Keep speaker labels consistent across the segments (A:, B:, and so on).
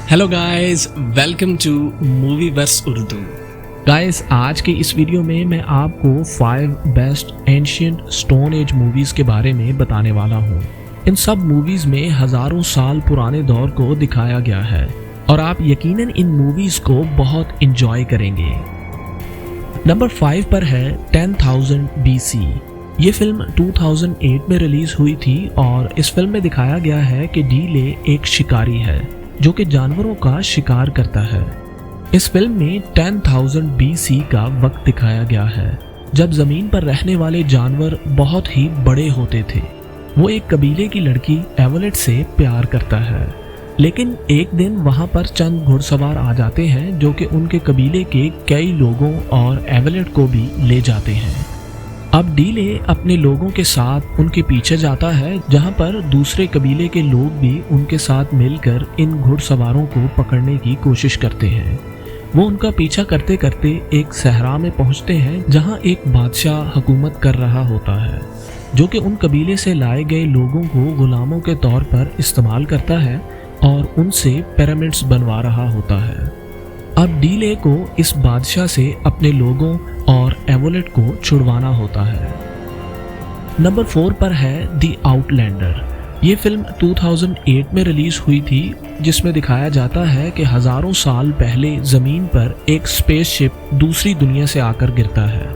A: Hello guys, welcome to Movieverse Urdu. Guys, आज के इस वीडियो में मैं आपको 5 best ancient stone age movies के बारे में बताने वाला हूँ। इन सब मूवीज़ में हज़ारों साल पुराने दौर को दिखाया गया है और आप यकीनन इन मूवीज़ को बहुत इंजॉय करेंगे। नंबर 5 पर है 10,000 BC। ये फिल्म 2008 में रिलीज़ हुई थी और इस फिल्म में दिखाया गया है कि डीले एक शिकारी है जो कि जानवरों का शिकार करता है। इस फिल्म में 10,000 BC का वक्त दिखाया गया है जब ज़मीन पर रहने वाले जानवर बहुत ही बड़े होते थे। वो एक कबीले की लड़की एवलेट से प्यार करता है, लेकिन एक दिन वहाँ पर चंद घुड़सवार आ जाते हैं जो कि उनके कबीले के कई लोगों और एवलेट को भी ले जाते हैं। अब डीले अपने लोगों के साथ उनके पीछे जाता है, जहां पर दूसरे कबीले के लोग भी उनके साथ मिलकर इन घुड़सवारों को पकड़ने की कोशिश करते हैं। वो उनका पीछा करते करते एक सहरा में पहुंचते हैं जहां एक बादशाह हुकूमत कर रहा होता है जो कि उन कबीले से लाए गए लोगों को गुलामों के तौर पर इस्तेमाल करता है और उनसे पिरामिड्स बनवा रहा होता है। अब डीले को इस बादशाह से अपने लोगों और एवोलेट को छुड़वाना होता है। नंबर 4 पर है द आउटलैंडर। ये फिल्म 2008 में रिलीज हुई थी, जिसमें दिखाया जाता है कि हजारों साल पहले जमीन पर एक स्पेसशिप दूसरी दुनिया से आकर गिरता है,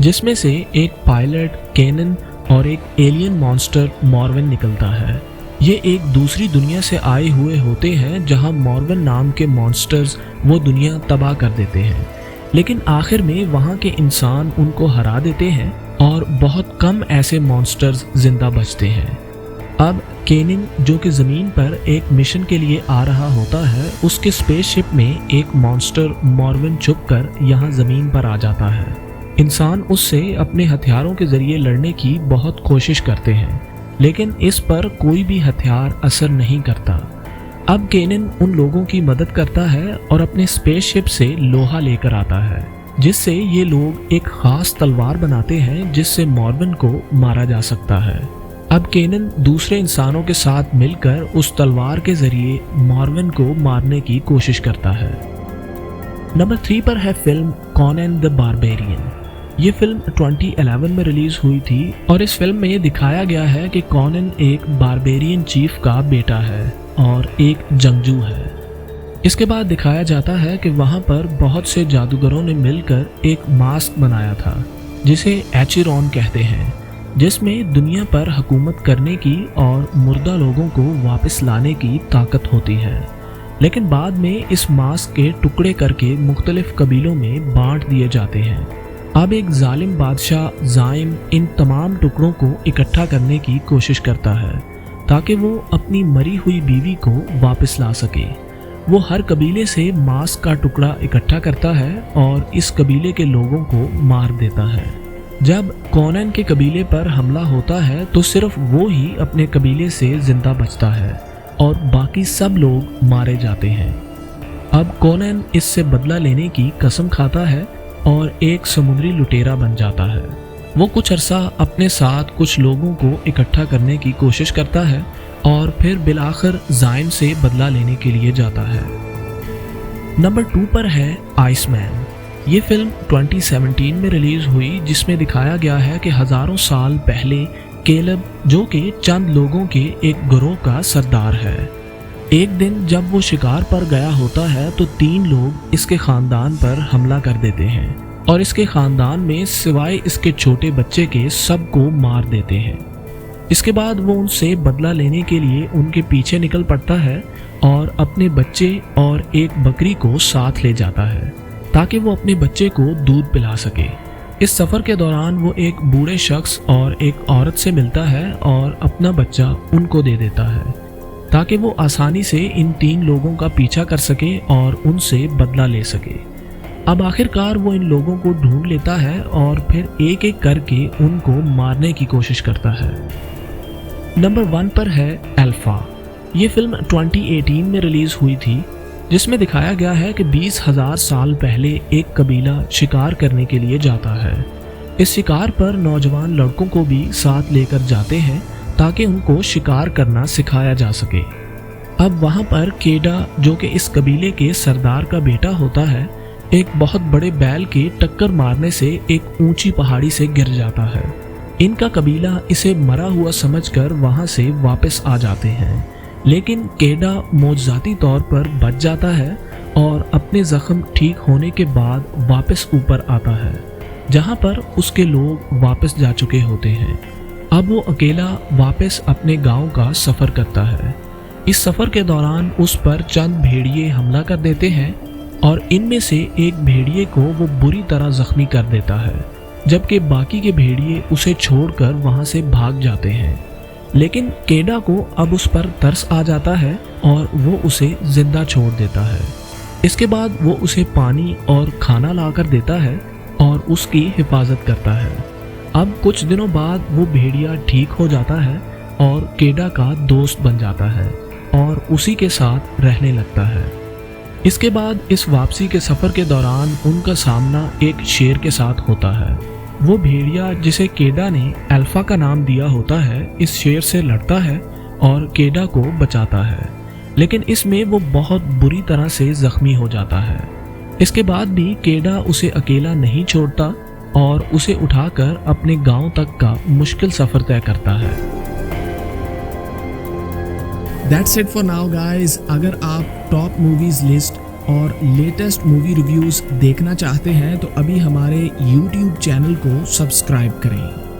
A: जिसमें से एक पायलट केनन और एक एलियन मॉन्स्टर मॉर्वन निकलता है। ये एक दूसरी दुनिया से आए हुए होते हैं जहां मॉर्वन नाम के मॉन्स्टर्स वो दुनिया तबाह कर देते हैं, लेकिन आखिर में वहां के इंसान उनको हरा देते हैं और बहुत कम ऐसे मॉन्स्टर्स जिंदा बचते हैं। अब केनिन, जो कि ज़मीन पर एक मिशन के लिए आ रहा होता है, उसके स्पेसशिप में एक मॉन्स्टर मॉर्वन छुपकर यहाँ ज़मीन पर आ जाता है। इंसान उससे अपने हथियारों के ज़रिए लड़ने की बहुत कोशिश करते हैं, लेकिन इस पर कोई भी हथियार असर नहीं करता। अब केनिन उन लोगों की मदद करता है और अपने स्पेसशिप से लोहा लेकर आता है, जिससे ये लोग एक खास तलवार बनाते हैं जिससे मॉर्वन को मारा जा सकता है। अब केनिन दूसरे इंसानों के साथ मिलकर उस तलवार के जरिए मॉर्वन को मारने की कोशिश करता है। नंबर 3 पर है फिल्म कॉनन द बारबेरियन। ये फिल्म 2011 में रिलीज हुई थी और इस फिल्म में ये दिखाया गया है कि कॉनन एक बारबेरियन चीफ का बेटा है और एक जंगजू है। इसके बाद दिखाया जाता है कि वहाँ पर बहुत से जादूगरों ने मिलकर एक मास्क बनाया था जिसे एचिरॉन कहते हैं, जिसमें दुनिया पर हुकूमत करने की और मुर्दा लोगों को वापस लाने की ताकत होती है। लेकिन बाद में इस मास्क के टुकड़े करके मुख्तलिफ कबीलों में बांट दिए जाते हैं। अब एक जालिम बादशाह जाइम इन तमाम टुकड़ों को इकट्ठा करने की कोशिश करता है ताकि वो अपनी मरी हुई बीवी को वापस ला सके। वो हर कबीले से मांस का टुकड़ा इकट्ठा करता है और इस कबीले के लोगों को मार देता है। जब कॉनन के कबीले पर हमला होता है तो सिर्फ वो ही अपने कबीले से जिंदा बचता है और बाकी सब लोग मारे जाते हैं। अब कॉनन इससे बदला लेने की कसम खाता है और एक समुद्री लुटेरा बन जाता है। वो कुछ अरसा अपने साथ कुछ लोगों को इकट्ठा करने की कोशिश करता है और फिर बिलाखिर जाइम से बदला लेने के लिए जाता है। नंबर 2 पर है आइसमैन। ये फिल्म 2017 में रिलीज हुई, जिसमें दिखाया गया है कि हजारों साल पहले केलब, जो कि चंद लोगों के एक गिरोह का सरदार है, एक दिन जब वो शिकार पर गया होता है तो 3 लोग इसके खानदान पर हमला कर देते हैं और इसके खानदान में सिवाय इसके छोटे बच्चे के सबको मार देते हैं। इसके बाद वो उनसे बदला लेने के लिए उनके पीछे निकल पड़ता है और अपने बच्चे और एक बकरी को साथ ले जाता है ताकि वो अपने बच्चे को दूध पिला सके। इस सफ़र के दौरान वो एक बूढ़े शख्स और एक औरत से मिलता है और अपना बच्चा उनको दे देता है ताकि वो आसानी से इन 3 लोगों का पीछा कर सके और उनसे बदला ले सके। अब आखिरकार वो इन लोगों को ढूंढ लेता है और फिर एक एक करके उनको मारने की कोशिश करता है। नंबर 1 पर है अल्फा। ये फिल्म 2018 में रिलीज हुई थी, जिसमें दिखाया गया है कि 20,000 साल पहले एक कबीला शिकार करने के लिए जाता है। इस शिकार पर नौजवान लड़कों को भी साथ लेकर जाते हैं ताकि उनको शिकार करना सिखाया जा सके। अब वहाँ पर केडा, जो कि इस कबीले के सरदार का बेटा होता है, एक बहुत बड़े बैल के टक्कर मारने से एक ऊंची पहाड़ी से गिर जाता है। इनका कबीला इसे मरा हुआ समझकर वहाँ से वापस आ जाते हैं, लेकिन केडा मौजज़ाती तौर पर बच जाता है और अपने ज़ख्म ठीक होने के बाद वापस ऊपर आता है, जहाँ पर उसके लोग वापस जा चुके होते हैं। अब वो अकेला वापस अपने गांव का सफ़र करता है। इस सफ़र के दौरान उस पर चंद भेड़िए हमला कर देते हैं और इनमें से एक भेड़िए को वो बुरी तरह ज़ख्मी कर देता है, जबकि बाकी के भेड़िए उसे छोड़कर वहाँ से भाग जाते हैं। लेकिन केडा को अब उस पर तरस आ जाता है और वो उसे ज़िंदा छोड़ देता है। इसके बाद वो उसे पानी और खाना लाकर देता है और उसकी हिफाजत करता है। अब कुछ दिनों बाद वो भेड़िया ठीक हो जाता है और केडा का दोस्त बन जाता है और उसी के साथ रहने लगता है। इसके बाद इस वापसी के सफ़र के दौरान उनका सामना एक शेर के साथ होता है। वो भेड़िया, जिसे केडा ने अल्फा का नाम दिया होता है, इस शेर से लड़ता है और केडा को बचाता है, लेकिन इसमें वो बहुत बुरी तरह से ज़ख्मी हो जाता है। इसके बाद भी केडा उसे अकेला नहीं छोड़ता और उसे उठाकर अपने गांव तक का मुश्किल सफ़र तय करता है।
B: That's it for now guys। अगर आप टॉप मूवीज़ लिस्ट और लेटेस्ट मूवी रिव्यूज़ देखना चाहते हैं तो अभी हमारे YouTube चैनल को सब्सक्राइब करें।